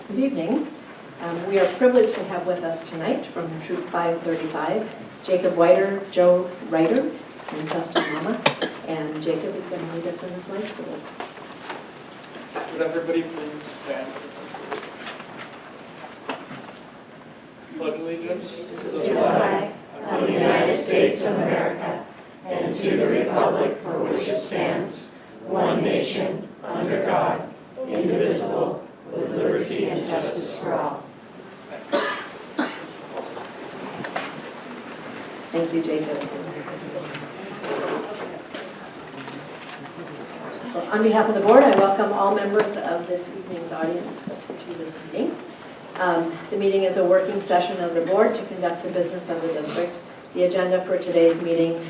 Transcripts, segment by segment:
Good evening. We are privileged to have with us tonight from Troop 535, Jacob Whiter, Joe Reiter, and Justin Mama. And Jacob is going to lead us in the flag salute. Would everybody please stand? Pledge allegiance to the flag of the United States of America and to the republic for which it stands, one nation, under God, indivisible, with liberty and justice for all. Thank you, Jacob. Well, on behalf of the board, I welcome all members of this evening's audience to this meeting. The meeting is a working session of the board to conduct the business of the district. The agenda for today's meeting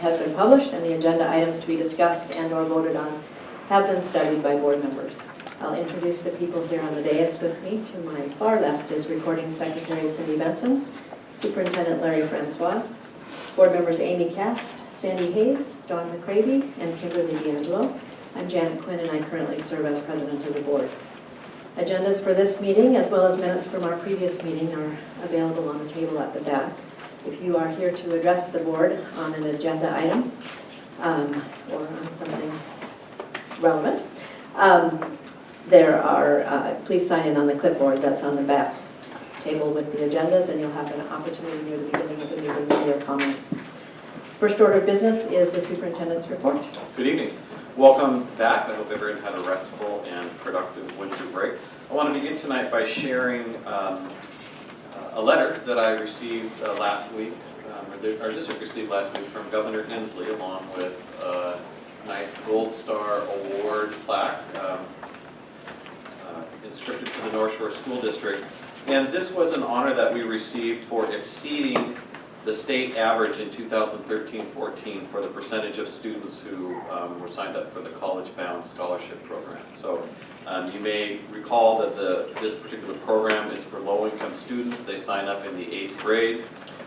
has been published, and the agenda items to be discussed and or voted on have been studied by board members. I'll introduce the people here on the dais with me. To my far left is Recording Secretary Cindy Benson, Superintendent Larry Francois, board members Amy Cast, Sandy Hayes, Dawn McCravey, and Kimberly D'Angelo. I'm Janet Quinn, and I currently serve as president of the board. Agendas for this meeting, as well as minutes from our previous meeting, are available on the table at the back. If you are here to address the board on an agenda item or on something relevant, please sign in on the clipboard that's on the back table with the agendas, and you'll have an opportunity near the beginning of the meeting to your comments. First order of business is the superintendent's report. Good evening. Welcome back. I hope everyone had a restful and productive winter break. I want to begin tonight by sharing a letter that I received last week, our district received last week from Governor Inslee, along with a nice Gold Star Award plaque inscripted to the North Shore School District. And this was an honor that we received for exceeding the state average in 2013-14 for the percentage of students who were signed up for the College Bound Scholarship Program. So you may recall that this particular program is for low-income students. They sign up in the 8th grade.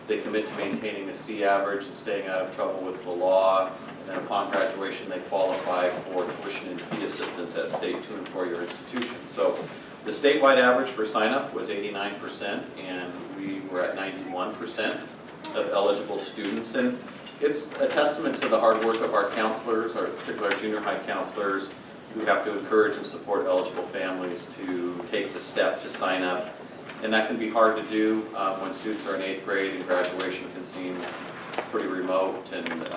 They commit to maintaining a C average and staying out of trouble with the law. And then upon graduation, they qualify for tuition and fee assistance at state 2- and 4-year institutions. So the statewide average for sign-up was 89%, and we were at 91% of eligible students. And it's a testament to the hard work of our counselors, our particular junior high counselors, who have to encourage and support eligible families to take the step to sign up. And that can be hard to do when students are in 8th grade and graduation can seem pretty remote. And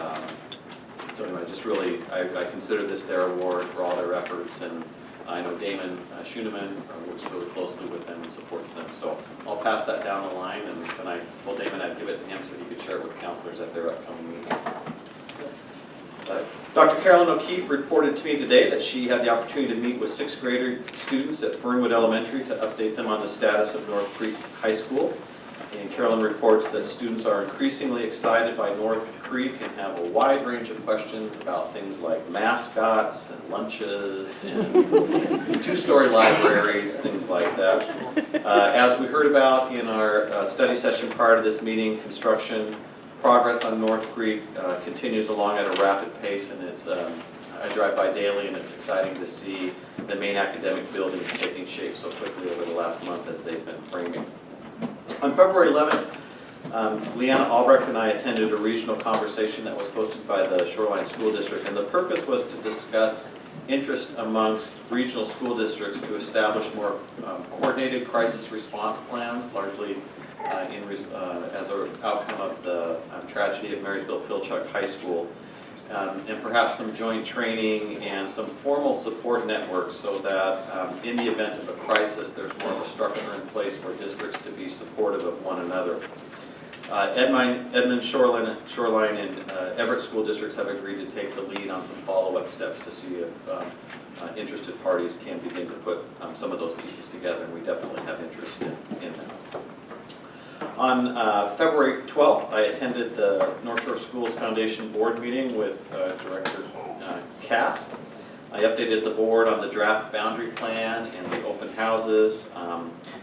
so anyway, just really, I consider this their award for all their efforts. And I know Damon Schuneman works really closely with them and supports them. So I'll pass that down the line, and when I told Damon I'd give it to him so he could share it with counselors at their upcoming meeting. Dr. Carolyn O'Keefe reported to me today that she had the opportunity to meet with 6th grader students at Fernwood Elementary to update them on the status of North Creek High School. And Carolyn reports that students are increasingly excited by North Creek and have a wide range of questions about things like mascots and lunches and 2-story libraries, things like that. As we heard about in our study session prior to this meeting, construction progress on North Creek continues along at a rapid pace, and it's I drive by daily, and it's exciting to see the main academic buildings taking shape so quickly over the last month as they've been framing. On February 11th, Leanna Albrecht and I attended a regional conversation that was hosted by the Shoreline School District, and the purpose was to discuss interest amongst regional school districts to establish more coordinated crisis response plans, largely as an outcome of the tragedy of Marysville-Pilchuck High School, and perhaps some joint training and some formal support networks so that in the event of a crisis, there's more of a structure in place for districts to be supportive of one another. Edmond, Shoreline, and Everett school districts have agreed to take the lead on some follow-up steps to see if interested parties can begin to put some of those pieces together, and we definitely have interest in that. On February 12th, I attended the North Shore Schools Foundation board meeting with Director Cast. I updated the board on the draft boundary plan and the open houses,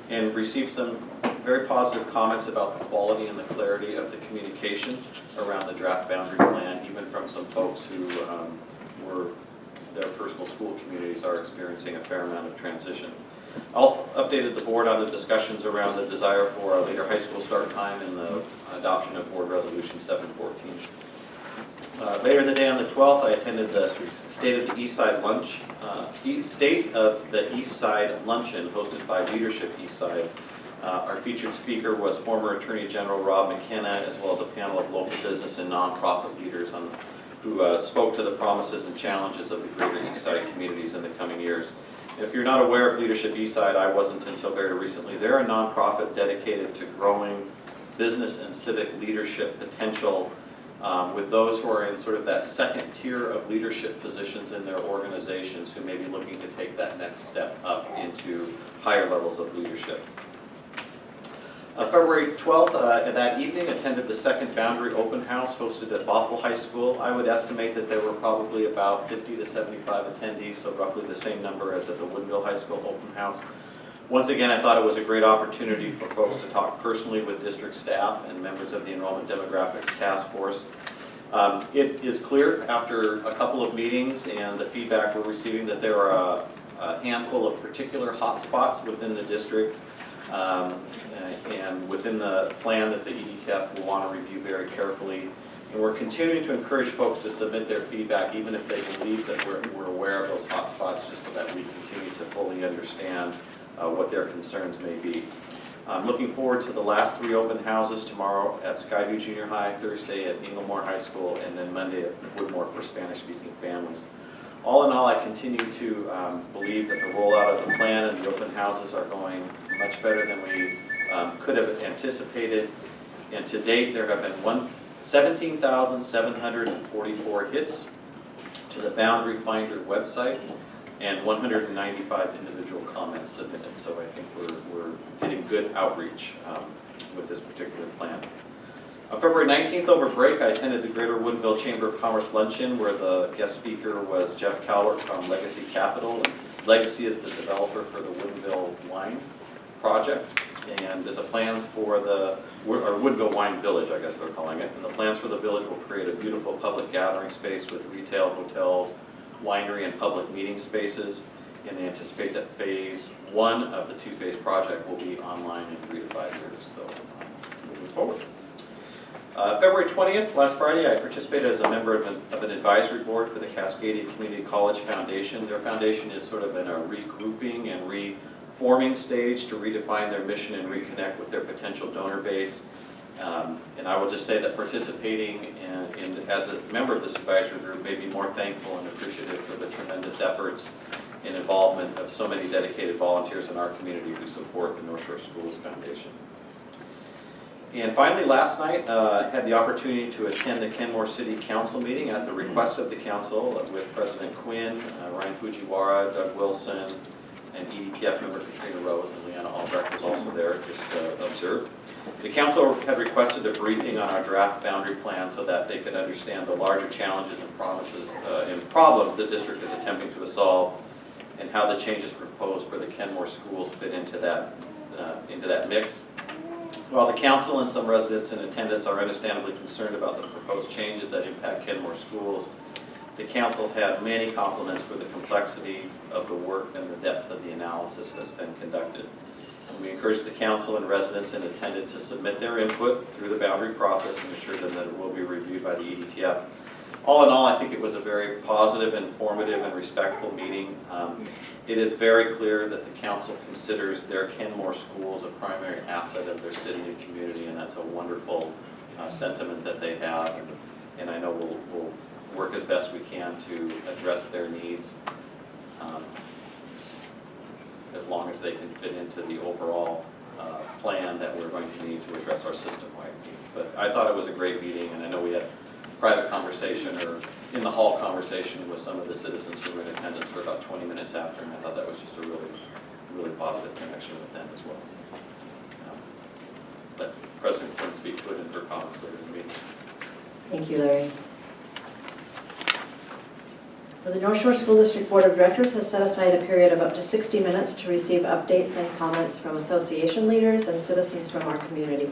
and received some very positive comments about the quality and the clarity of the communication around the draft boundary plan, even from some folks who their personal school communities are experiencing a fair amount of transition. Also updated the board on the discussions around the desire for a later high school start time and the adoption of Board Resolution 714. Later in the day on the 12th, I attended the State of the East Side Lunch, State of the East Side Luncheon hosted by Leadership East Side. Our featured speaker was former Attorney General Rob McKenna, as well as a panel of local business and nonprofit leaders who spoke to the promises and challenges of the greater East Side communities in the coming years. If you're not aware of Leadership Eastside, I wasn't until very recently. They're a nonprofit dedicated to growing business and civic leadership potential with those who are in sort of that second tier of leadership positions in their organizations who may be looking to take that next step up into higher levels of leadership. February 12th, that evening, attended the second Boundary Open House hosted at Bothell High School. I would estimate that there were probably about 50 to 75 attendees, so roughly the same number as at the Woodville High School Open House. Once again, I thought it was a great opportunity for folks to talk personally with district staff and members of the Enrollment Demographics Task Force. It is clear after a couple of meetings and the feedback we're receiving that there are a handful of particular hotspots within the district and within the plan that the EDTF will want to review very carefully. And we're continuing to encourage folks to submit their feedback, even if they believe that we're aware of those hotspots, just so that we continue to fully understand what their concerns may be. I'm looking forward to the last 3 open houses tomorrow at Skyview Junior High, Thursday at Inglemoor High School, and then Monday at Woodmore for Spanish-speaking families. All in all, I continue to believe that the rollout of the plan and the open houses are going much better than we could have anticipated. And to date, there have been 17,744 hits to the Boundary Finder website and 195 individual comments submitted. So I think we're getting good outreach with this particular plan. On February 19th, over break, I attended the Greater Woodville Chamber of Commerce Luncheon, where the guest speaker was Jeff Cowler from Legacy Capital. And Legacy is the developer for the Woodville Wine Project, and the plans for or Woodville Wine Village, I guess they're calling it. And the plans for the village will create a beautiful public gathering space with retail, hotels, winery, and public meeting spaces. And they anticipate that phase 1 of the 2-phase project will be online in 3 to 5 years. So moving forward. February 20th, last Friday, I participated as a member of an advisory board for the Cascadia Community College Foundation. Their foundation is sort of in a regrouping and reforming stage to redefine their mission and reconnect with their potential donor base. And I will just say that participating as a member of this advisory group made me more thankful and appreciative for the tremendous efforts and involvement of so many dedicated volunteers in our community who support the North Shore Schools Foundation. And finally, last night, I had the opportunity to attend the Kenmore City Council meeting at the request of the council with President Quinn, Ryan Fujiwara, Doug Wilson, and EDTF member Katrina Rose, and Leanna Albrecht was also there just to observe. The council had requested a briefing on our draft boundary plan so that they could understand the larger challenges and problems the district is attempting to solve, and how the changes proposed for the Kenmore schools fit into that mix. While the council and some residents in attendance are understandably concerned about the proposed changes that impact Kenmore schools, the council had many compliments for the complexity of the work and the depth of the analysis that's been conducted. And we encourage the council and residents in attendance to submit their input through the boundary process and assure them that it will be reviewed by the EDTF. All in all, I think it was a very positive, informative, and respectful meeting. It is very clear that the council considers their Kenmore schools a primary asset of their city and community, and that's a wonderful sentiment that they have. And I know we'll work as best we can to address their needs as long as they can fit into the overall plan that we're going to need to address our system-wide needs. But I thought it was a great meeting, and I know we had private conversation or in the hall conversation with some of the citizens who were in attendance for about 20 minutes after, and I thought that was just a really, really positive connection with them as well. But President couldn't speak to it in her comments later in the meeting. Thank you, Larry. So the North Shore School District Board of Directors has set aside a period of up to 60 minutes to receive updates and comments from association leaders and citizens from our community.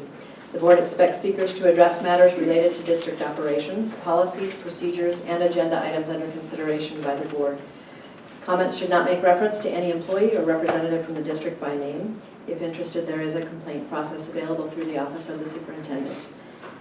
The board expects speakers to address matters related to district operations, policies, procedures, and agenda items under consideration by the board. Comments should not make reference to any employee or representative from the district by name. If interested, there is a complaint process available through the Office of the Superintendent.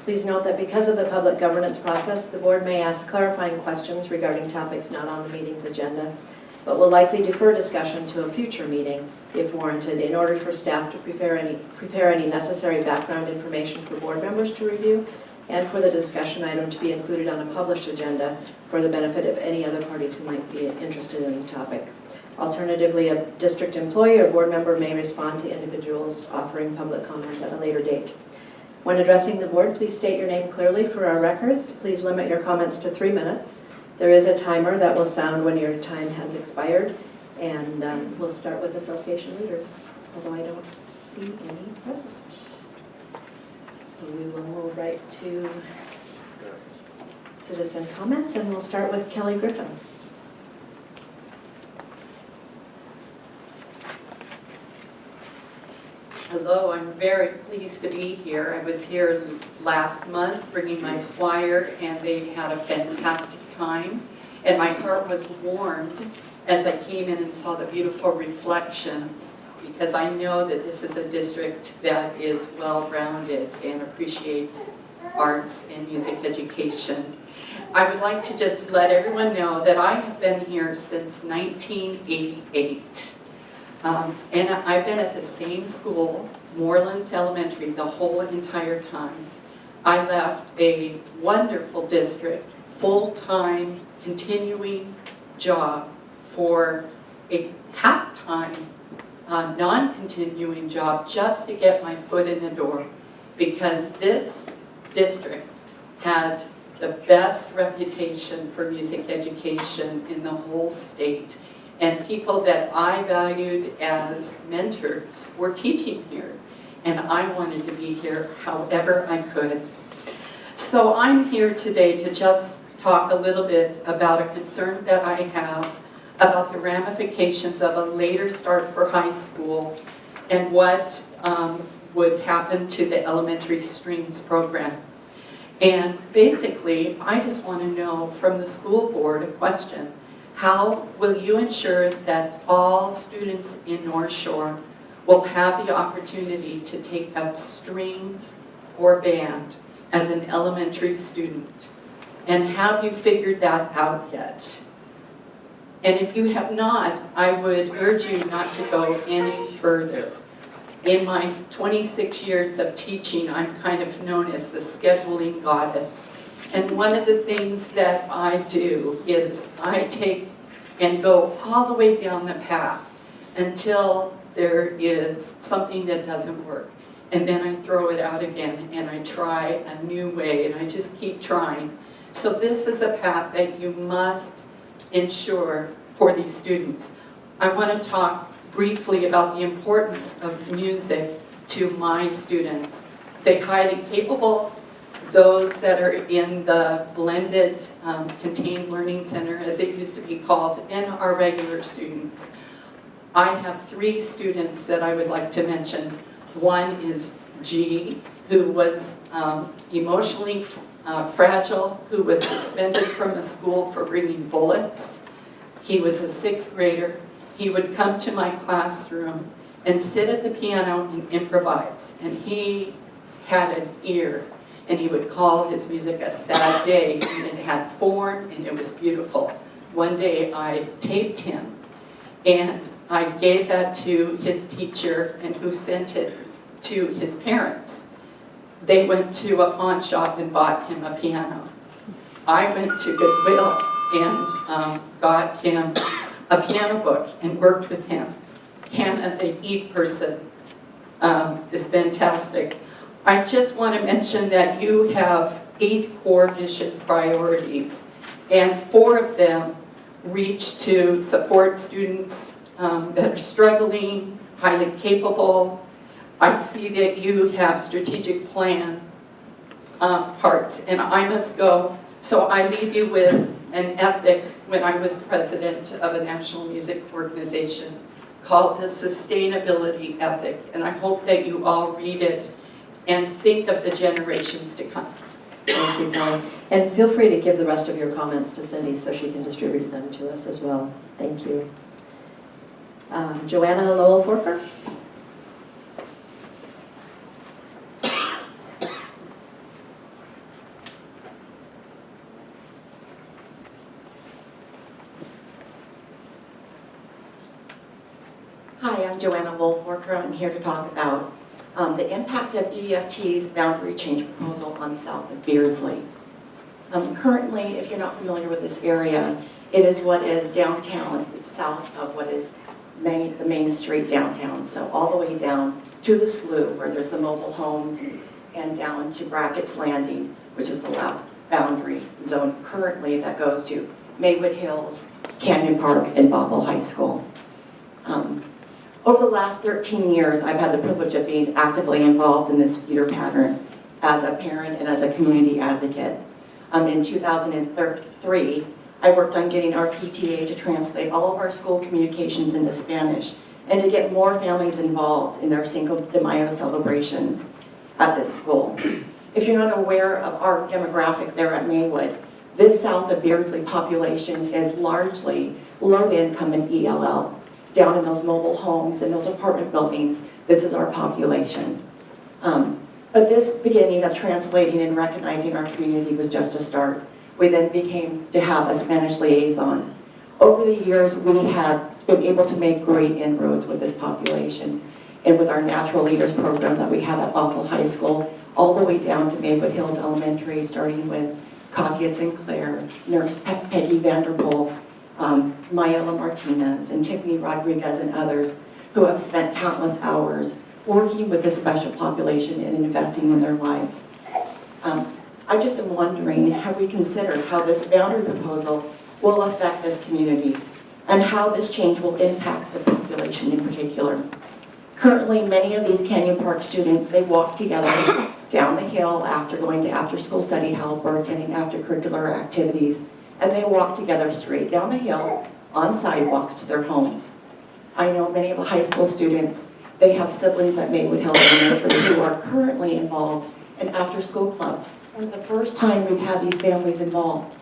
Please note that because of the public governance process, the board may ask clarifying questions regarding topics not on the meeting's agenda, but will likely defer discussion to a future meeting if warranted in order for staff to prepare any necessary background information for board members to review and for the discussion item to be included on a published agenda for the benefit of any other parties who might be interested in the topic. Alternatively, a district employee or board member may respond to individuals offering public comment at a later date. When addressing the board, please state your name clearly for our records. Please limit your comments to 3 minutes. There is a timer that will sound when your time has expired, and we'll start with association leaders, although I don't see any present. So we will move right to citizen comments, and we'll start with Kelly Griffin. Hello, I'm very pleased to be here. I was here last month bringing my choir, and they had a fantastic time. And my heart was warmed as I came in and saw the beautiful reflections, because I know that this is a district that is well-rounded and appreciates arts and music education. I would like to just let everyone know that I have been here since 1988. And I've been at the same school, Morelands Elementary, the whole entire time. I left a wonderful district, full-time, continuing job for a half-time, non-continuing job just to get my foot in the door, because this district had the best reputation for music education in the whole state. And people that I valued as mentors were teaching here. And I wanted to be here however I could. So I'm here today to just talk a little bit about a concern that I have about the ramifications of a later start for high school and what would happen to the elementary strings program. And basically, I just want to know from the school board a question. How will you ensure that all students in North Shore will have the opportunity to take up strings or band as an elementary student? And have you figured that out yet? And if you have not, I would urge you not to go any further. In my 26 years of teaching, I'm kind of known as the scheduling goddess. And one of the things that I do is I take and go all the way down the path until there is something that doesn't work. And then I throw it out again and I try a new way and I just keep trying. So this is a path that you must ensure for these students. I want to talk briefly about the importance of music to my students. They're highly capable. Those that are in the blended contained learning center, as it used to be called, and our regular students. I have 3 students that I would like to mention. One is G, who was emotionally fragile, who was suspended from a school for bringing bullets. He was a 6th grader. He would come to my classroom and sit at the piano and improvise. And he had an ear. And he would call his music a sad day, and it had form, and it was beautiful. One day I taped him, and I gave that to his teacher, and who sent it to his parents. They went to a pawn shop and bought him a piano. I went to Goodwill and got him a piano book and worked with him. Hannah, the E person, is fantastic. I just want to mention that you have 8 core mission priorities, and 4 of them reach to support students that are struggling, highly capable. I see that you have strategic plan parts, and I must go. So I leave you with an ethic when I was president of a national music organization called the Sustainability Ethic, and I hope that you all read it and think of the generations to come. Thank you, Kelly. And feel free to give the rest of your comments to Cindy so she can distribute them to us as well. Thank you. Joanna Lowell-Forker. Hi, I'm Joanna Wolf-Worker. I'm here to talk about the impact of EFT's boundary change proposal on south of Beardsley. Currently, if you're not familiar with this area, it is what is downtown. It's south of what is the main street downtown. So all the way down to the slough where there's the mobile homes and down to Brackett's Landing, which is the last boundary zone currently that goes to Maywood Hills, Canyon Park, and Bothell High School. Over the last 13 years, I've had the privilege of being actively involved in this feeder pattern as a parent and as a community advocate. In 2003, I worked on getting our PTA to translate all of our school communications into Spanish and to get more families involved in their Cinco de Mayo celebrations at this school. If you're not aware of our demographic there at Maywood, this south of Beardsley population is largely low income and ELL. Down in those mobile homes and those apartment buildings, this is our population. But this beginning of translating and recognizing our community was just a start. We then became to have a Spanish liaison. Over the years, we have been able to make great inroads with this population and with our Natural Leaders program that we have at Bothell High School, all the way down to Maywood Hills Elementary, starting with Katya Sinclair, Nurse Peggy Vanderpool, Mayela Martinez, and Tiffany Rodriguez, and others who have spent countless hours working with this special population and investing in their lives. I just am wondering, have we considered how this boundary proposal will affect this community and how this change will impact the population in particular? Currently, many of these Canyon Park students, they walk together down the hill after going to after-school study help or attending after-curricular activities, and they walk together straight down the hill on sidewalks to their homes. I know many of the high school students, they have siblings at Maywood Hills Elementary who are currently involved in after-school clubs. And the first time we've had these families involved.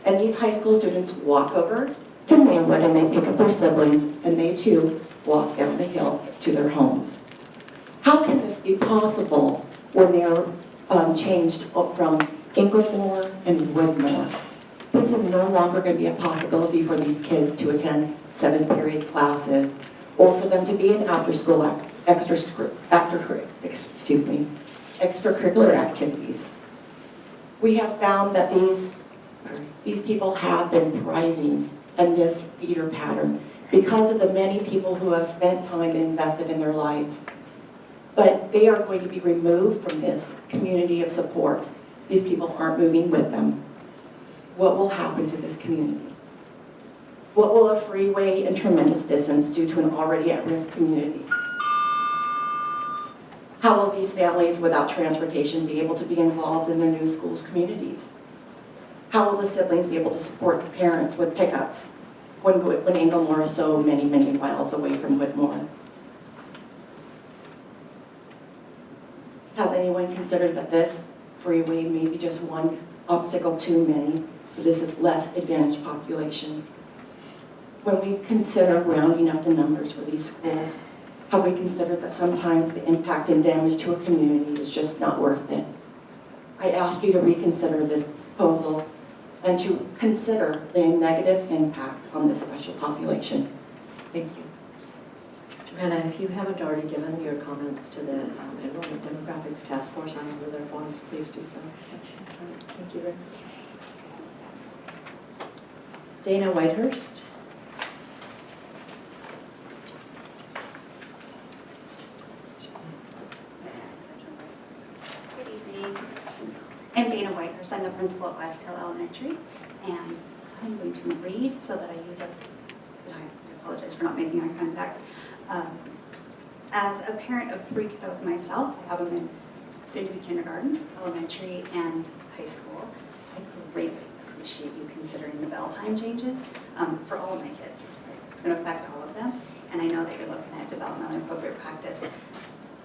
And these high school students walk over to Maywood and they pick up their siblings and they too walk down the hill to their homes. How can this be possible when they are changed from Inglemore and Woodmore? This is no longer going to be a possibility for these kids to attend 7-period classes or for them to be in after-school extracurricular activities. We have found that these people have been thriving in this feeder pattern because of the many people who have spent time and invested in their lives. But they are going to be removed from this community of support. These people aren't moving with them. What will happen to this community? What will a freeway and tremendous distance do to an already at-risk community? How will these families without transportation be able to be involved in their new schools' communities? How will the siblings be able to support the parents with pickups when Inglemore is so many, many miles away from Whitmore? Has anyone considered that this freeway may be just one obstacle too many for this less advantaged population? When we consider rounding up the numbers for these schools, have we considered that sometimes the impact and damage to a community is just not worth it? I ask you to reconsider this proposal and to consider the negative impact on this special population. Thank you. Joanna, if you haven't already given your comments to the Enrollment Demographics Task Force on one of their forms, please do so. Thank you very much. Dana Whitehurst. Good evening. I'm Dana Whitehurst. I'm the principal at West Hill Elementary, and I'm going to read so that I use I apologize for not making eye contact. As a parent of 3 kiddos myself, I have them in soon-to-be kindergarten, elementary, and high school. I greatly appreciate you considering the bell time changes for all of my kids. It's going to affect all of them, and I know that you're looking at developmental appropriate practice.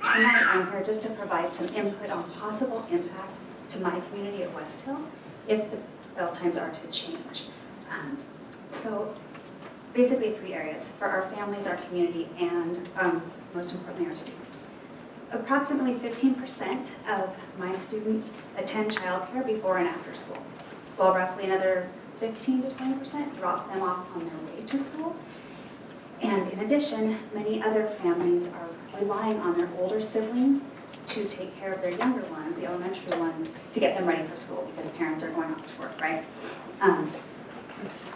Tonight, I'm here just to provide some input on possible impact to my community at West Hill if the bell times are to change. So basically 3 areas for our families, our community, and most importantly, our students. Approximately 15% of my students attend childcare before and after school, while roughly another 15 to 20% drop them off on their way to school. And in addition, many other families are relying on their older siblings to take care of their younger ones, the elementary ones, to get them ready for school because parents are going off to work, right?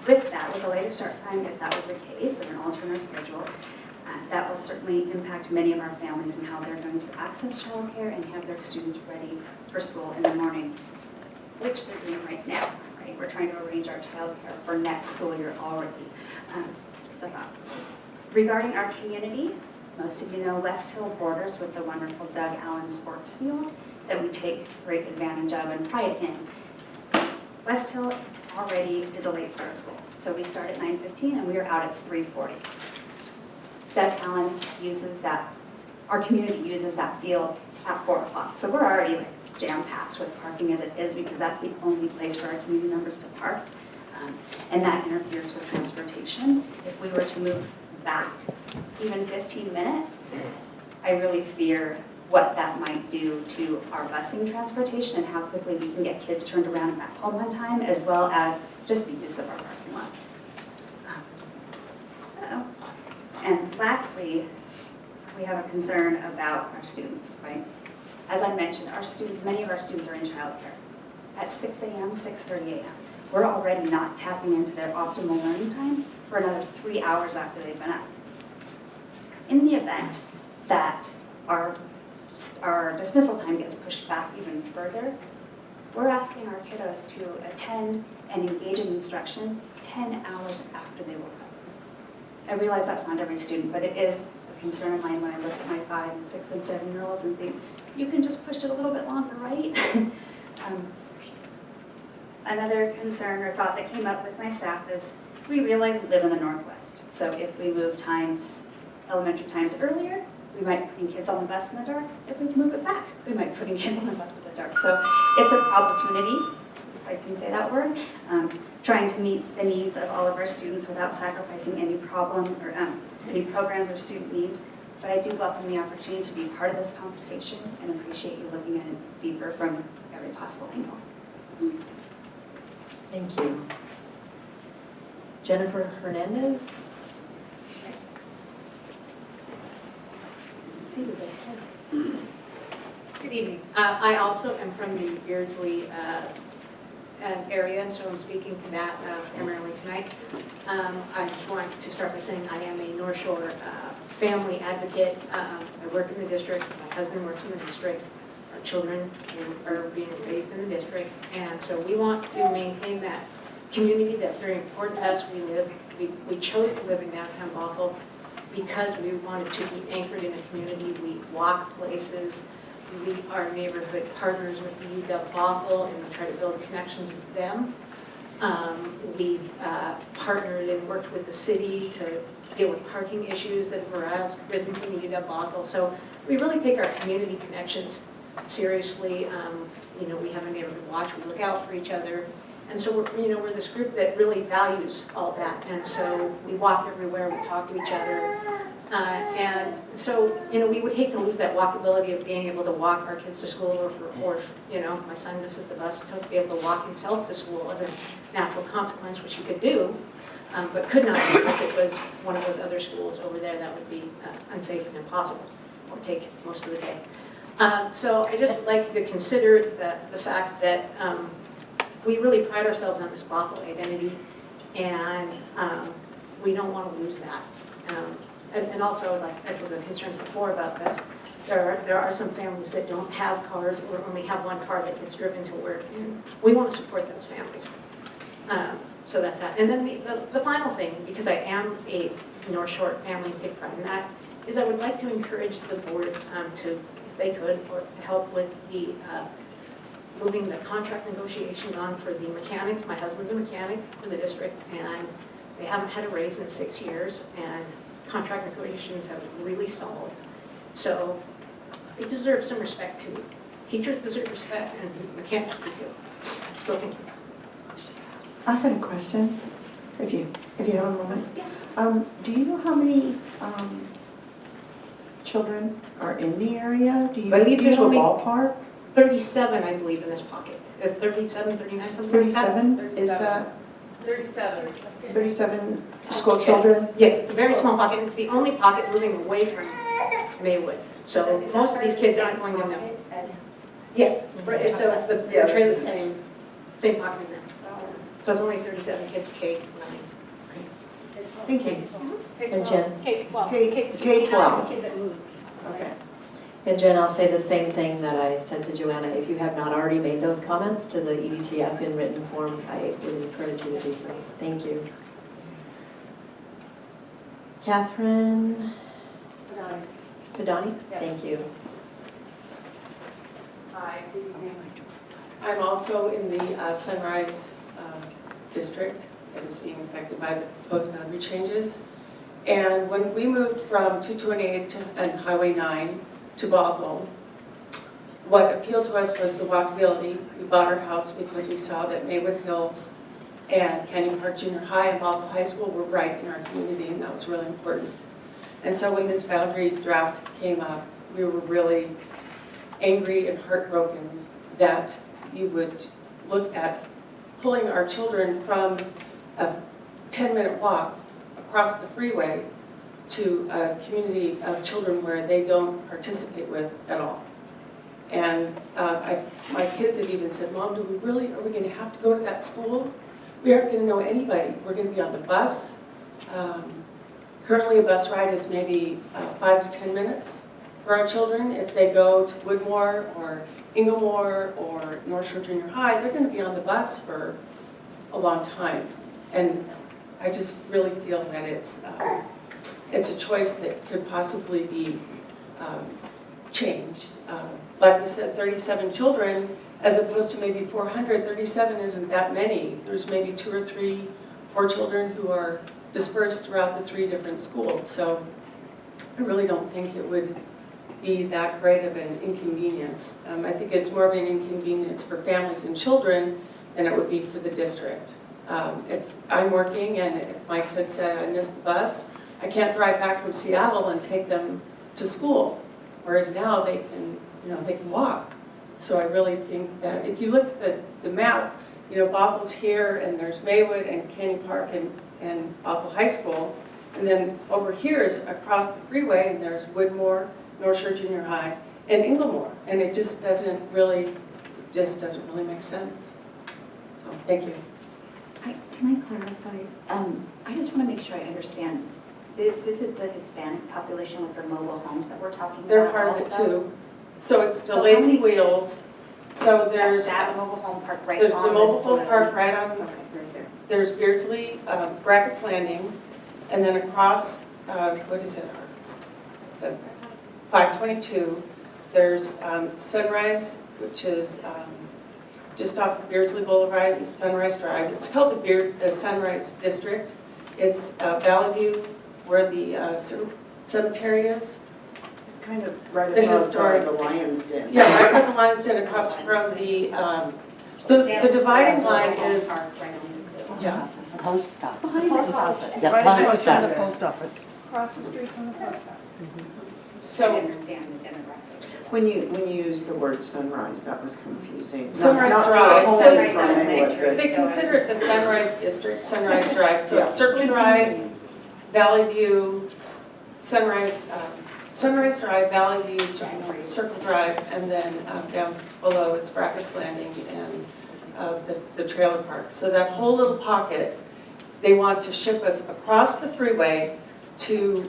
With that, with a later start time, if that was the case, or an alternate schedule, that will certainly impact many of our families and how they're going to access childcare and have their students ready for school in the morning, which they're doing right now, right? We're trying to arrange our childcare for next school year already. Just a thought. Regarding our community, most of you know West Hill borders with the wonderful Doug Allen Sports Field that we take great advantage of and pride in. West Hill already is a late start school. So we start at 9:15 and we are out at 3:40. Doug Allen uses that, our community uses that field at 4 o'clock. So we're already like jam-packed with parking as it is because that's the only place for our community members to park. And that interferes with transportation. If we were to move back even 15 minutes, I really fear what that might do to our busing transportation and how quickly we can get kids turned around and back home on time, as well as just the use of our parking lot. And lastly, we have a concern about our students, right? As I mentioned, our students, many of our students are in childcare at 6 a.m., 6:30 a.m. We're already not tapping into their optimal learning time for another 3 hours after they've been up. In the event that our dismissal time gets pushed back even further, we're asking our kiddos to attend and engage in instruction 10 hours after they woke up. I realize that's not every student, but it is a concern of mine when I look at my 5, 6, and 7-year-olds and think, you can just push it a little bit longer, right? Another concern or thought that came up with my staff is we realize we live in the Northwest. So if we move times, elementary times earlier, we might be putting kids on the bus in the dark. If we move it back, we might be putting kids on the bus in the dark. So it's an opportunity, if I can say that word, trying to meet the needs of all of our students without sacrificing any problem or any programs or student needs. But I do welcome the opportunity to be part of this conversation and appreciate you looking at it deeper from every possible angle. Thank you. Jennifer Hernandez. See the Good evening. I also am from the Beardsley area, so I'm speaking to that primarily tonight. I just want to start by saying I am a North Shore family advocate. I work in the district. My husband works in the district. Our children are being raised in the district, and so we want to maintain that community that's very important to us. We chose to live in downtown Bothell because we wanted to be anchored in a community. We walk places. We are neighborhood partners with the UW Bothell, and we try to build connections with them. We've partnered and worked with the city to deal with parking issues that have arisen from the UW Bothell. So we really take our community connections seriously. We have a neighborhood watch. We look out for each other. And so we're this group that really values all that. And so we walk everywhere, we talk to each other. And so, we would hate to lose that walkability of being able to walk our kids to school, or if my son misses the bus, to be able to walk himself to school as a natural consequence, which he could do, but could not do if it was one of those other schools over there that would be unsafe and impossible, or take most of the day. So I just would like you to consider the fact that we really pride ourselves on this Bothell identity, and we don't want to lose that. And also, like echo the concerns before about that, there are some families that don't have cars or only have one car that gets driven to work, and we want to support those families. So that's that. And then the final thing, because I am a North Shore family and take pride in that, is I would like to encourage the board to, if they could, or help with the moving the contract negotiations on for the mechanics. My husband's a mechanic for the district, and they haven't had a raise in 6 years, and contract negotiations have really stalled. So they deserve some respect too. teachers deserve respect, and mechanics do too. So thank you. I had a question, if you have a moment. Yes. Do you know how many children are in the area? Do you I believe do you there's have a only- ballpark? 37, I believe, in this pocket. Is 37, 39, something like that? 37? Is that 37. 37 school children? Yes, it's a very small pocket. It's the only pocket moving away from Maywood. So most of these kids aren't going to know. Yes, right, so it's the Yeah, trail this the is- same pocket as them. So it's only 37 kids, K-9. Thank you. And Jen? K-12. Kids that move. Okay. And Jen, I'll say the same thing that I said to Joanna. If you have not already made those comments to the EDTF in written form, I would encourage you to do so. Thank you. Catherine Padani? Yes. Thank you. Hi, good evening. I'm also in the Sunrise District that is being affected by the proposed boundary changes. And when we moved from 228 and Highway 9 to Bothell, what appealed to us was the walkability. We bought our house because we saw that Maywood Hills and Canyon Park Junior High and Bothell High School were right in our community, and that was really important. And so when this boundary draft came up, we were really angry and heartbroken that you would look at pulling our children from a 10-minute walk across the freeway to a community of children where they don't participate with at all. And my kids have even said, Mom, are we going to have to go to that school? We aren't going to know anybody. We're going to be on the bus. Currently a bus ride is maybe 5 to 10 minutes for our children. If they go to Woodmore or Inglemore or North Shore Junior High, they're going to be on the bus for a long time. And I just really feel that it's a choice that could possibly be changed. Like we said, 37 children, as opposed to maybe 400, 37 isn't that many. There's maybe 2 or 3, 4 children who are dispersed throughout the 3 different schools. So I really don't think it would be that great of an inconvenience. I think it's more of an inconvenience for families and children than it would be for the district. If I'm working and if my kid said I missed the bus, I can't drive back from Seattle and take them to school. Whereas now they can walk. So I really think that if you look at the map, Bothell's here and there's Maywood and Canyon Park and Bothell High School. And then over here is across the freeway and there's Woodmore, North Shore Junior High, and Inglemore. And it just doesn't really make sense. So thank you. Can I clarify? I just want to make sure I understand. This is the Hispanic population with the mobile homes that we're talking about. They're part of it also? too. So it's the So how Lazy many- Wheels. So there's That mobile home park right there's on the mobile this home one. park right on. Okay, right there. There's Beardsley, Brackett's Landing, and then across what is it? The 522. There's Sunrise, which is just off of Beardsley Boulevard and Sunrise Drive. It's called the Sunrise District. It's Valley View, where the cemetery is. It's kind of right The above historic- the Lion's Den. Yeah, right by the Lion's Den, across from the the dividing line is. Yeah. Post office. Post office. The post office. office. Across the street from the post office. So I understand the demographics. When you use the word sunrise, that was confusing. Sunrise Not for Drive. homes Sunrise on Drive. Maywood, they consider it the Sunrise District, Sunrise Drive. So Yeah. it's Circle Drive, Valley View, Sunrise Drive, Valley View, Circle Drive, and then down below it's Brackett's Landing and the trailer park. So that whole little pocket, they want to ship us across the freeway to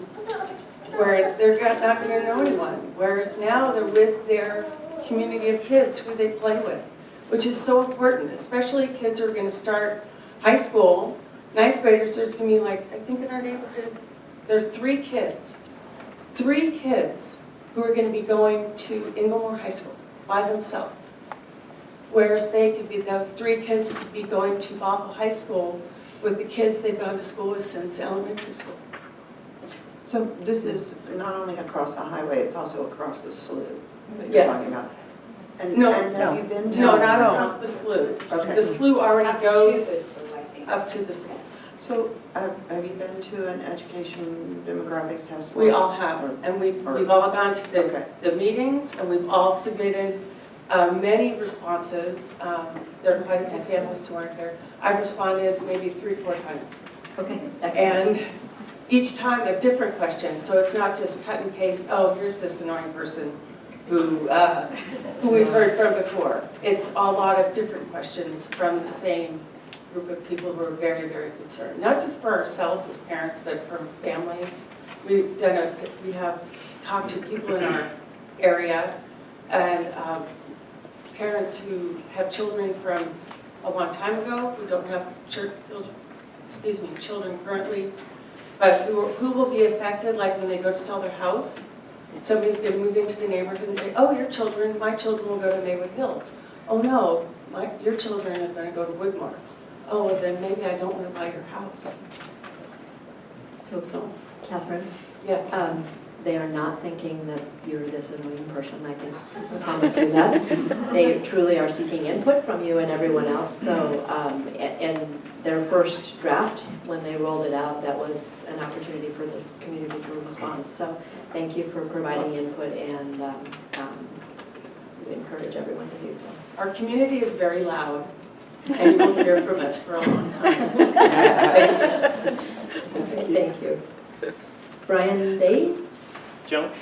where they're not going to know anyone. Whereas now they're with their community of kids who they play with, which is so important, especially kids who are going to start high school. 9th graders, there's going to be I think in our neighborhood, there are 3 kids who are going to be going to Inglemore High School by themselves. Whereas those 3 kids could be going to Bothell High School with the kids they've gone to school with since elementary school. So this is not only across the highway, it's also across the slough that you're Yeah. talking about. And No. and have you been to? No, not across the slough. Okay. The slough already Up to goes Chisholm, I think. up to the slough. So have you been to an education demographics task force? We all have, and we've all gone to Okay. the meetings, and we've all submitted many responses. There are quite a few families who aren't here. I've responded maybe 3 or 4 times. Okay, excellent. And each time a different question, so it's not just cut and paste, oh, here's this annoying person who we've heard from before. It's a lot of different questions from the same group of people who are very, very concerned. Not just for ourselves as parents, but for families. We have talked to people in our area and parents who have children from a long time ago, who don't have children currently, but who will be affected, like when they go to sell their house. Somebody's going to move into the neighborhood and say, oh, my children will go to Maywood Hills. Oh no, your children are going to go to Woodmore. Oh, well then maybe I don't want to buy your house. So, Catherine, Yes. they are not thinking that you're this annoying person, I can promise you that. They truly are seeking input from you and everyone else, so, and their first draft, when they rolled it out, that was an opportunity for the community to respond. So thank you for providing input, and we encourage everyone to do so. Our community is very loud, and you will hear from us for a long time. Thank you. Brian Daves? Jones?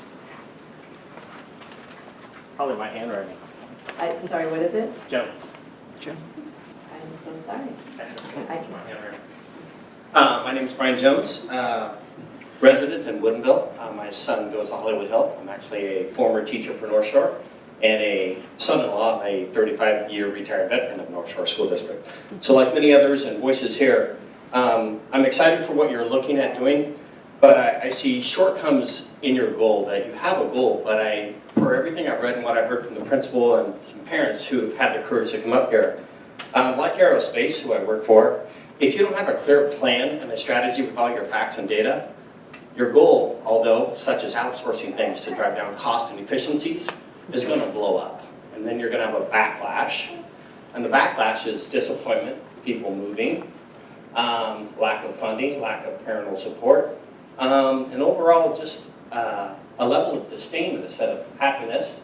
Probably my handwriting. I'm sorry, what is it? Jones. I'm so sorry. I can. My name is Brian Jones, resident in Woodinville. My son goes to Hollywood Hill. I'm actually a former teacher for North Shore and a son-in-law, a 35-year retired veteran of North Shore School District. So like many others and voices here, I'm excited for what you're looking at doing, but I see shortcomings in your goal, that you have a goal, but for everything I've read and what I heard from the principal and some parents who have had the courage to come up here, like Aerospace, who I work for, if you don't have a clear plan and a strategy with all your facts and data, your goal, although such as outsourcing things to drive down cost and efficiencies, is going to blow up. And then you're going to have a backlash. And the backlash is disappointment, people moving, lack of funding, lack of parental support, and overall just a level of disdain instead of happiness.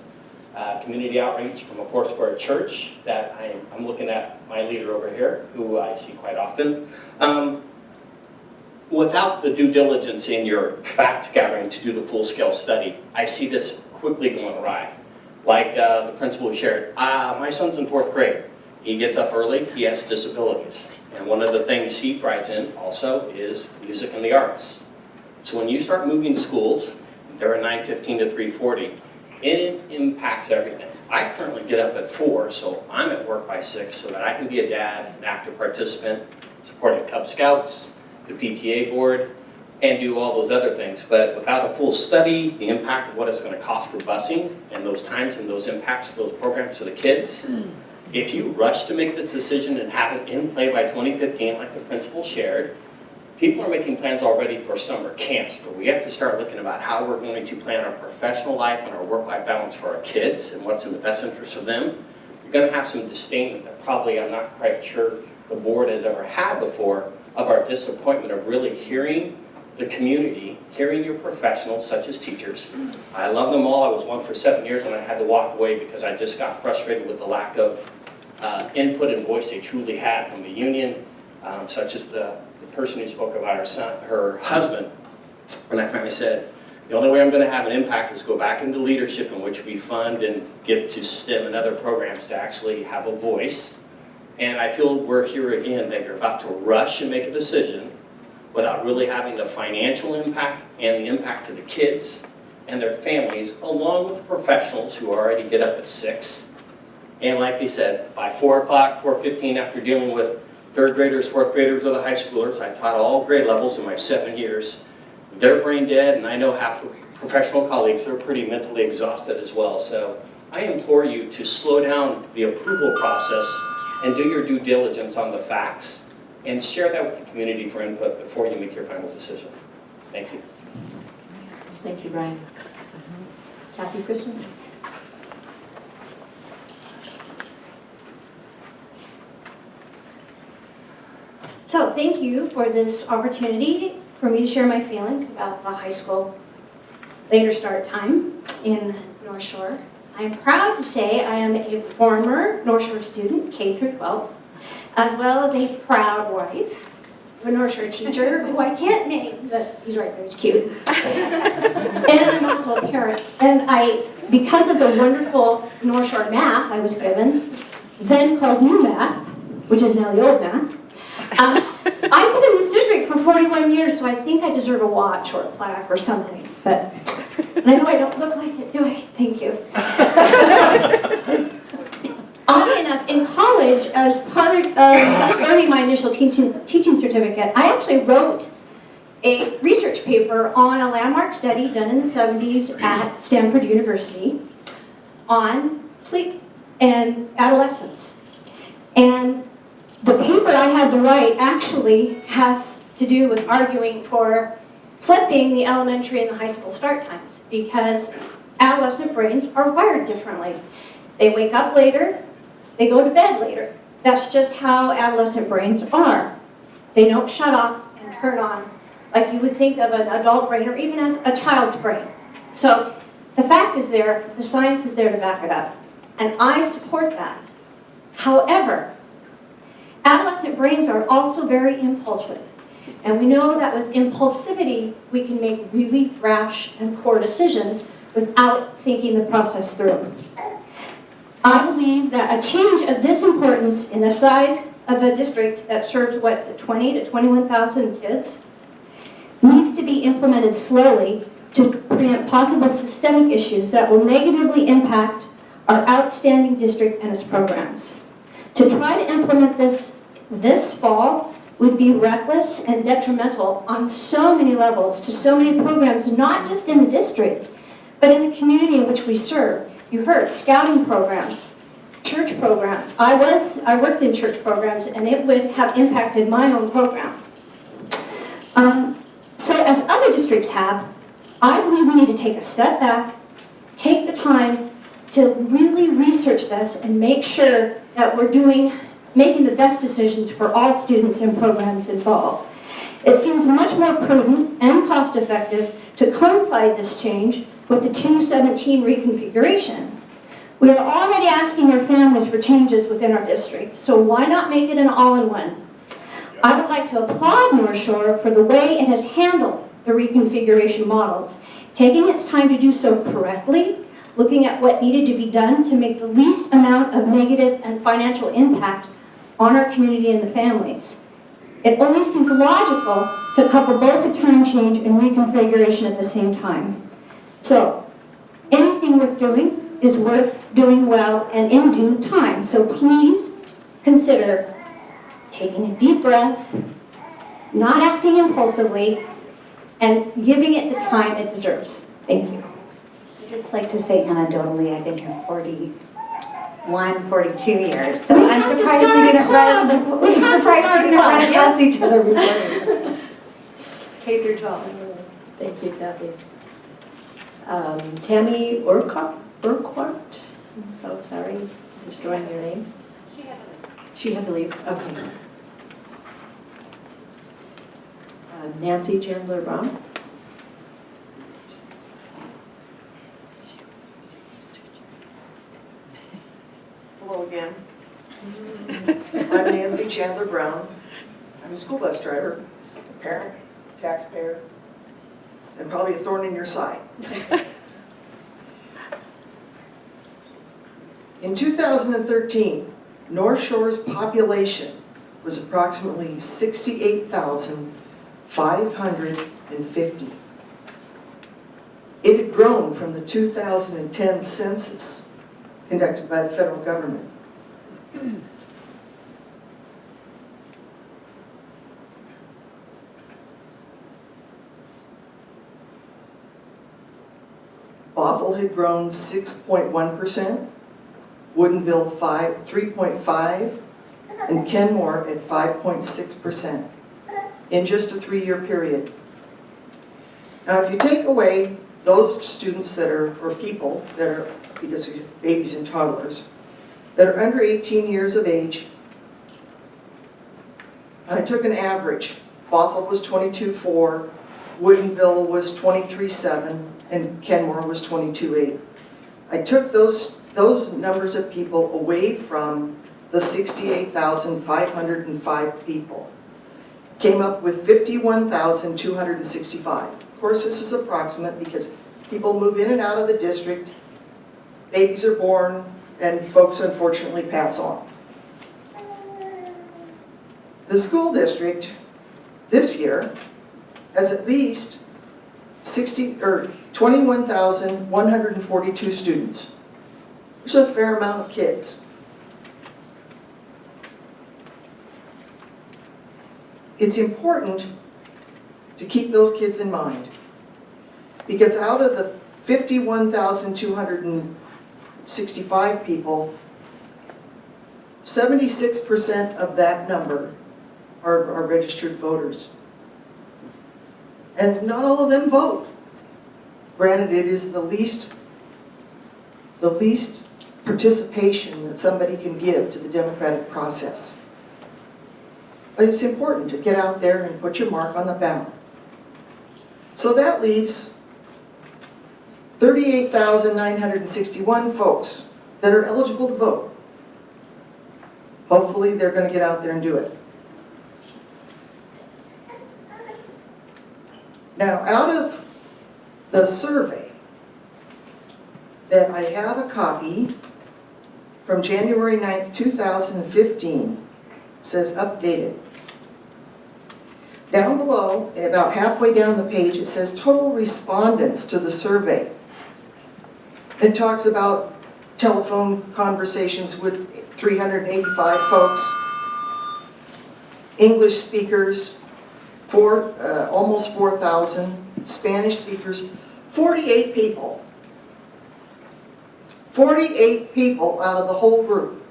Community outreach from a Foursquare church that I'm looking at my leader over here, who I see quite often. Without the due diligence in your fact gathering to do the full-scale study, I see this quickly going awry. Like the principal shared, my son's in 4th grade. He gets up early, he has disabilities. And one of the things he thrives in also is music and the arts. So when you start moving schools, they're at 9:15 to 3:40, it impacts everything. I currently get up at 4, so I'm at work by 6 so that I can be a dad, an active participant, supporting Cub Scouts, the PTA board, and do all those other things. But without a full study, the impact of what it's going to cost for busing and those times and those impacts of those programs to the kids, if you rush to make this decision and have it in play by 2015 like the principal shared, people are making plans already for summer camps, but we have to start looking about how we're going to plan our professional life and our work-life balance for our kids and what's in the best interest of them. You're going to have some disdain that probably I'm not quite sure the board has ever had before, of our disappointment of really hearing the community, hearing your professionals such as teachers. I love them all. I was one for 7 years and I had to walk away because I just got frustrated with the lack of input and voice they truly had from the union, such as the person who spoke about her husband. And I finally said, the only way I'm going to have an impact is go back into leadership, in which we fund and give to STEM and other programs to actually have a voice. And I feel we're here again, that you're about to rush and make a decision without really having the financial impact and the impact to the kids and their families, along with the professionals who already get up at 6. And like they said, by 4 o'clock, 4:15, after dealing with 3rd graders, 4th graders, or the high schoolers, I taught all grade levels in my 7 years. They're brain dead, and I know half the professional colleagues, they're pretty mentally exhausted as well. So I implore you to slow down the approval process and do your due diligence on the facts and share that with the community for input before you make your final decision. Thank you. Thank you, Brian. Kathy Christensen? So thank you for this opportunity for me to share my feelings about the high school later start time in North Shore. I'm proud to say I am a former North Shore student, K through 12, as well as a proud wife of a North Shore teacher who I can't name, but he's right there, he's cute. And I'm also a parent. And because of the wonderful North Shore math I was given, then called new math, which is now the old math, I've been in this district for 41 years, so I think I deserve a watch or a plaque or something. But and I know I don't look like it, do I? Thank you. Oddly enough, in college, as part of earning my initial teaching certificate, I actually wrote a research paper on a landmark study done in the 70s at Stanford University on sleep and adolescence. And the paper I had to write actually has to do with arguing for flipping the elementary and the high school start times, because adolescent brains are wired differently. They wake up later, they go to bed later. That's just how adolescent brains are. They don't shut off and turn on like you would think of an adult brain or even as a child's brain. So the fact is there, the science is there to back it up, and I support that. However, adolescent brains are also very impulsive. And we know that with impulsivity, we can make really rash and poor decisions without thinking the process through. I believe that a change of this importance in the size of a district that serves, 20 to 21,000 kids, needs to be implemented slowly to preempt possible systemic issues that will negatively impact our outstanding district and its programs. To try to implement this fall would be reckless and detrimental on so many levels to so many programs, not just in the district, but in the community in which we serve. You heard scouting programs, church programs. I worked in church programs, and it would have impacted my own program. So as other districts have, I believe we need to take a step back, take the time to really research this and make sure that we're making the best decisions for all students and programs involved. It seems much more prudent and cost-effective to coincide this change with the 217 reconfiguration. We are already asking our families for changes within our district, so why not make it an all-in-one? I would like to applaud North Shore for the way it has handled the reconfiguration models, taking its time to do so correctly, looking at what needed to be done to make the least amount of negative and financial impact on our community and the families. It only seems logical to couple both a time change and reconfiguration at the same time. So, anything worth doing is worth doing well and in due time. So please consider taking a deep breath, not acting impulsively, and giving it the time it deserves. Thank you. I'd just like to say anecdotally, I've been here 41, 42 years, so I'm surprised we didn't run across each other before. K through 12. Thank you, Kathy. Tammy Urquhart? I'm so sorry, destroying your name. She had to leave. Okay. Nancy Chandler Brown. Hello again. I'm Nancy Chandler Brown. I'm a school bus driver, a parent, taxpayer, and probably a thorn in your side. In 2013, North Shore's population was approximately 68,550. It had grown from the 2010 census conducted by the federal government. Bothell had grown 6.1%, Woodinville 3.5%, and Kenmore at 5.6% in just a 3-year period. Now, if you take away those students that are, or people that are, because of babies and toddlers, that are under 18 years of age, I took an average. Bothell was 22.4, Woodinville was 23.7, and Kenmore was 22.8. I took those numbers of people away from the 68,505 people. Came up with 51,265. Of course, this is approximate because people move in and out of the district, babies are born, and folks unfortunately pass on. The school district this year has at least 21,142 students. There's a fair amount of kids. It's important to keep those kids in mind because out of the 51,265 people, 76% of that number are registered voters. And not all of them vote. Granted, it is the least participation that somebody can give to the democratic process. But it's important to get out there and put your mark on the ballot. So that leaves 38,961 folks that are eligible to vote. Hopefully they're going to get out there and do it. Now, out of the survey that I have a copy from January 9th, 2015, it says updated. Down below, about halfway down the page, it says total respondents to the survey. It talks about telephone conversations with 385 folks, English speakers, almost 4,000, Spanish speakers, 48 people. 48 people out of the whole group.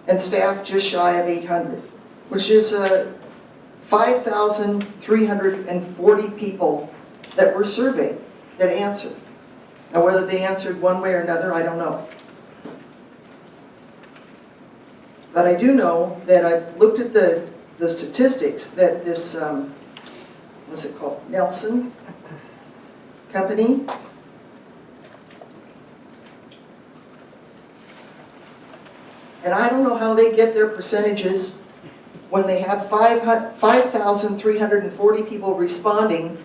And staff just shy of 800, which is 5,340 people that were surveyed that answered. Now whether they answered one way or another, I don't know. But I do know that I've looked at the statistics that this, what's it called, Nelson company, and I don't know how they get their percentages when they have 5,340 people responding,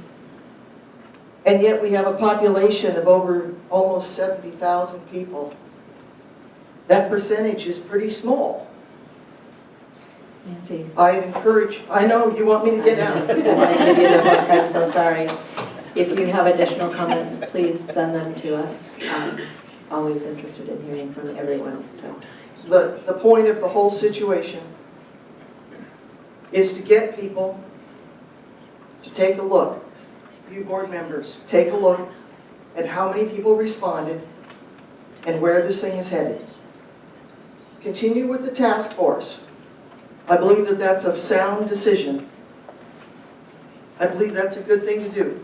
and yet we have a population of over almost 70,000 people. That percentage is pretty small. Nancy. I encourage, I know you want me to get down. I give you the book, I'm so sorry. If you have additional comments, please send them to us. Always interested in hearing from everyone. So, The point of the whole situation is to get people to take a look, you board members, take a look at how many people responded and where this thing is headed. Continue with the task force. I believe that that's a sound decision. I believe that's a good thing to do.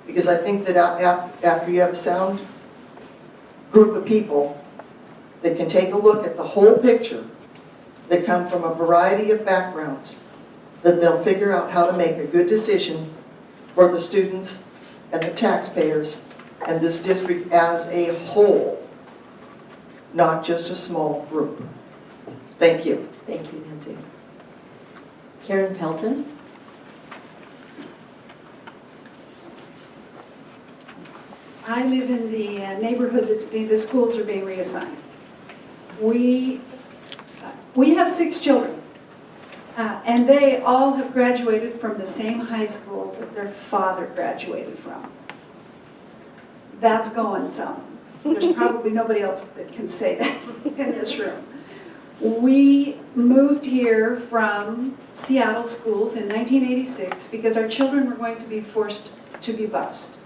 Because I think that after you have a sound group of people that can take a look at the whole picture, that come from a variety of backgrounds, that they'll figure out how to make a good decision for the students and the taxpayers and this district as a whole, not just a small group. Thank you. thank you, Nancy. Karen Pelton. I live in the neighborhood the schools are being reassigned. We have 6 children, and they all have graduated from the same high school that their father graduated from. That's going some. There's probably nobody else that can say that in this room. We moved here from Seattle schools in 1986 because our children were going to be forced to be bused.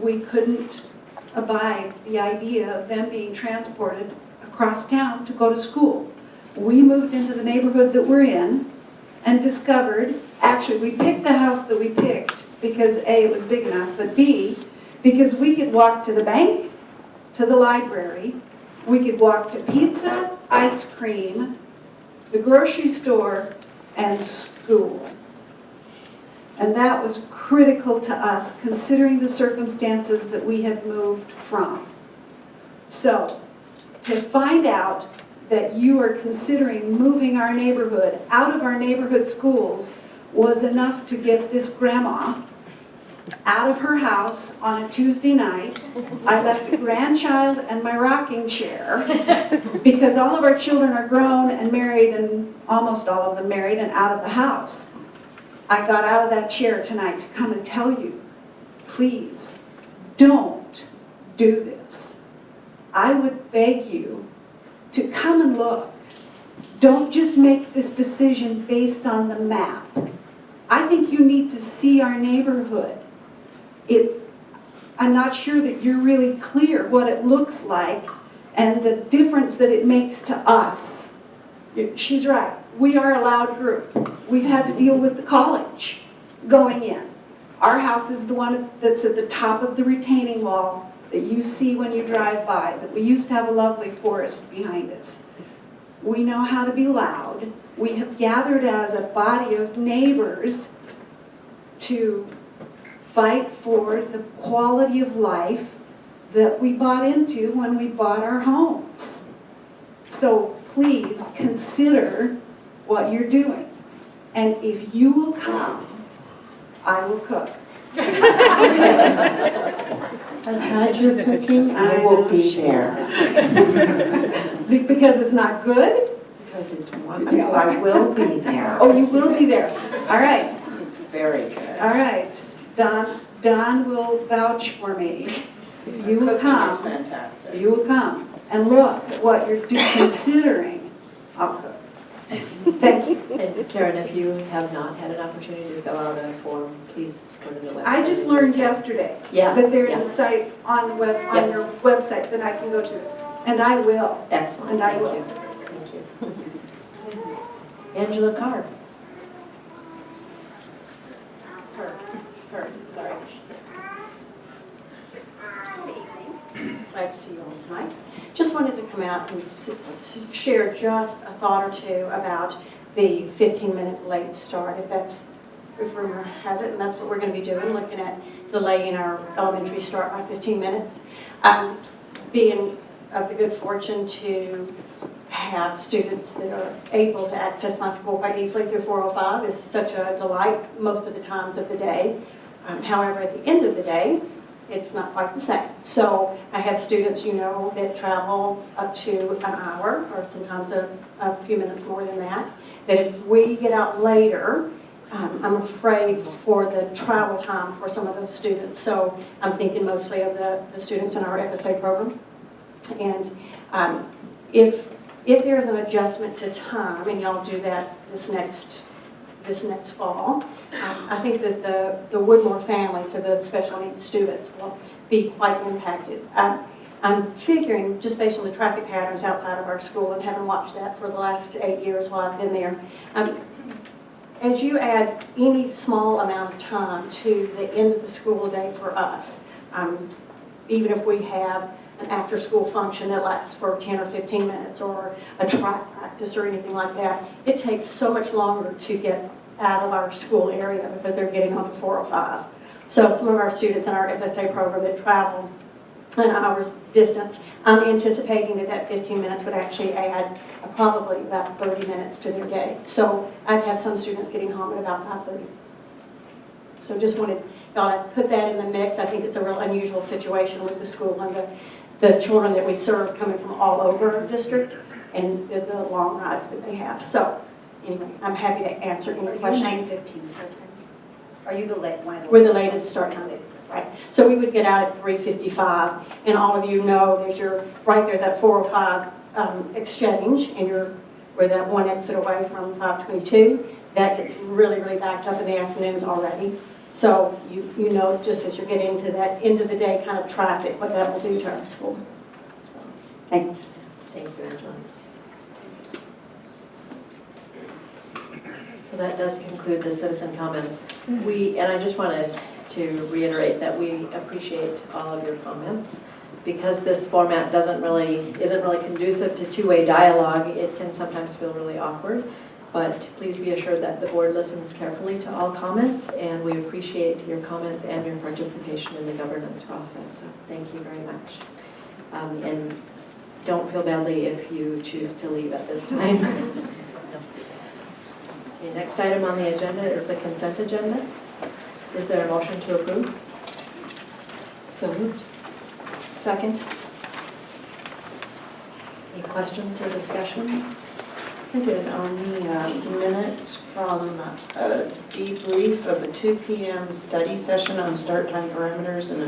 We couldn't abide the idea of them being transported across town to go to school. We moved into the neighborhood that we're in and discovered, actually we picked the house that we picked because A, it was big enough, but B, because we could walk to the bank, to the library, we could walk to pizza, ice cream, the grocery store, and school. And that was critical to us, considering the circumstances that we had moved from. So, to find out that you are considering moving our neighborhood out of our neighborhood schools was enough to get this grandma out of her house on a Tuesday night. I left a grandchild and my rocking chair because all of our children are grown and married, and almost all of them married and out of the house. I got out of that chair tonight to come and tell you, please don't do this. I would beg you to come and look. Don't just make this decision based on the map. I think you need to see our neighborhood. I'm not sure that you're really clear what it looks like and the difference that it makes to us. She's right. We are a loud group. We've had to deal with the college going in. Our house is the one that's at the top of the retaining wall that you see when you drive by, that we used to have a lovely forest behind us. We know how to be loud. We have gathered as a body of neighbors to fight for the quality of life that we bought into when we bought our homes. So please consider what you're doing. And if you will come, I will cook. I've had your cooking, I will be there. Because it's not good? Because it's one, I said I will be there. Oh, you will be there. All right. It's very good. All right. Don will vouch for me. If you will come, It's fantastic. you will come and look at what you're considering. I'll cook. Thank you. And Karen, if you have not had an opportunity to fill out a form, please go to the website. I just learned yesterday that there's a site on the web on your website that I can go to, and I will. Excellent. And I Thank will. you. Thank you. Angela Carr. Sorry. Glad to see you all tonight. Just wanted to come out and share just a thought or two about the 15-minute late start, if rumor has it, and that's what we're going to be doing, looking at delaying our elementary start by 15 minutes. Being of the good fortune to have students that are able to access my school quite easily through 405 is such a delight most of the times of the day. However, at the end of the day, it's not quite the same. So I have students, that travel up to an hour or sometimes a few minutes more than that. That if we get out later, I'm afraid for the travel time for some of those students. So I'm thinking mostly of the students in our FSA program. And if there's an adjustment to time, and y'all do that this next fall, I think that the Woodmore families of the special needs students will be quite impacted. I'm figuring, just based on the traffic patterns outside of our school and having watched that for the last 8 years while I've been there, as you add any small amount of time to the end of the school day for us, even if we have an after-school function that lasts for 10 or 15 minutes or a track practice or anything like that, it takes so much longer to get out of our school area because they're getting onto 405. So some of our students in our FSA program that travel an hour's distance, I'm anticipating that 15 minutes would actually add probably about 30 minutes to their day. So I'd have some students getting home at about 5:30. So just wanted y'all to put that in the mix. I think it's a real unusual situation with the school and the children that we serve coming from all over our district and the long rides that they have. So anyway, I'm happy to answer any questions. 9:15 start time. Are you the late one? We're the latest start time. Right. So we would get out at 3:55, and all of you know there's right there, that 405 exchange, and we're that one exit away from 522. That gets really, really backed up in the afternoons already. So you know, just as you're getting into that end of the day kind of traffic, what that will do to our school. Thanks. Thank you, Angela. So that does conclude the citizen comments. And I just wanted to reiterate that we appreciate all of your comments. because this format isn't really conducive to two-way dialogue, it can sometimes feel really awkward. But please be assured that the board listens carefully to all comments, and we appreciate your comments and your participation in the governance process. So thank you very much. And don't feel badly if you choose to leave at this time. Okay, next item on the agenda is the consent agenda. Is there a motion to approve? So moved. Second. Any questions or discussion? I did on the minutes from a debrief of a 2 p.m. study session on start time parameters and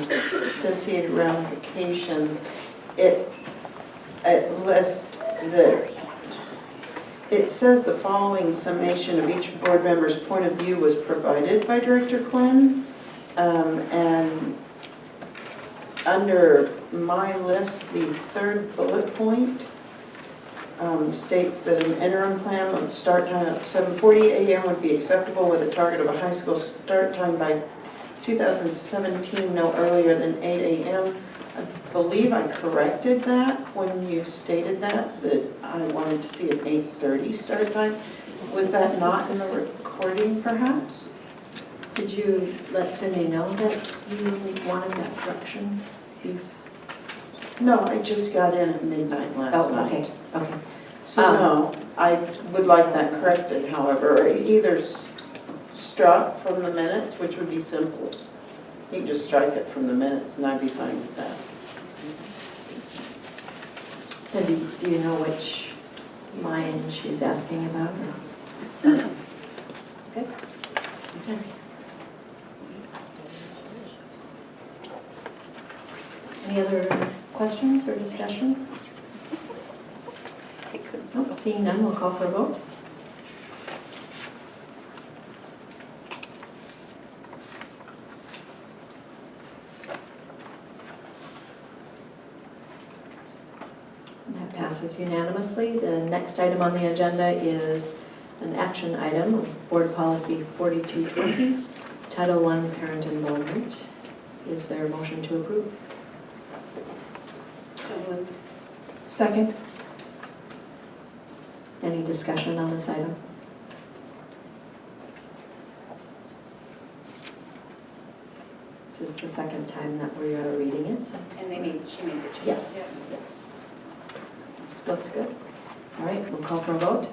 associated ramifications. It says the following summation of each board member's point of view was provided by Director Quinn, and under my list, the third bullet point states that an interim plan of start time at 7:40 a.m. would be acceptable with a target of a high school start time by 2017, no earlier than 8 a.m. I believe I corrected that when you stated that I wanted to see an 8:30 start time. Was that not in the recording, perhaps? Did you let Cindy know that you wanted that correction? No, I just got in at midnight last night. Okay. So no, I would like that corrected, however, either struck from the minutes, which would be simple. You can just strike it from the minutes and I'd be fine with that. Cindy, do you know which line she's asking about? Okay. Okay. Any other questions or discussion? Oh, seeing none, we'll call for a vote. That passes unanimously. The next item on the agenda is an action item of Board Policy 4220, Title I Parent Involvement. Is there a motion to approve? So moved. Second. Any discussion on this item? This is the second time that we are reading it. So. And she made the change. Yes, yes. Looks good. All right, we'll call for a vote.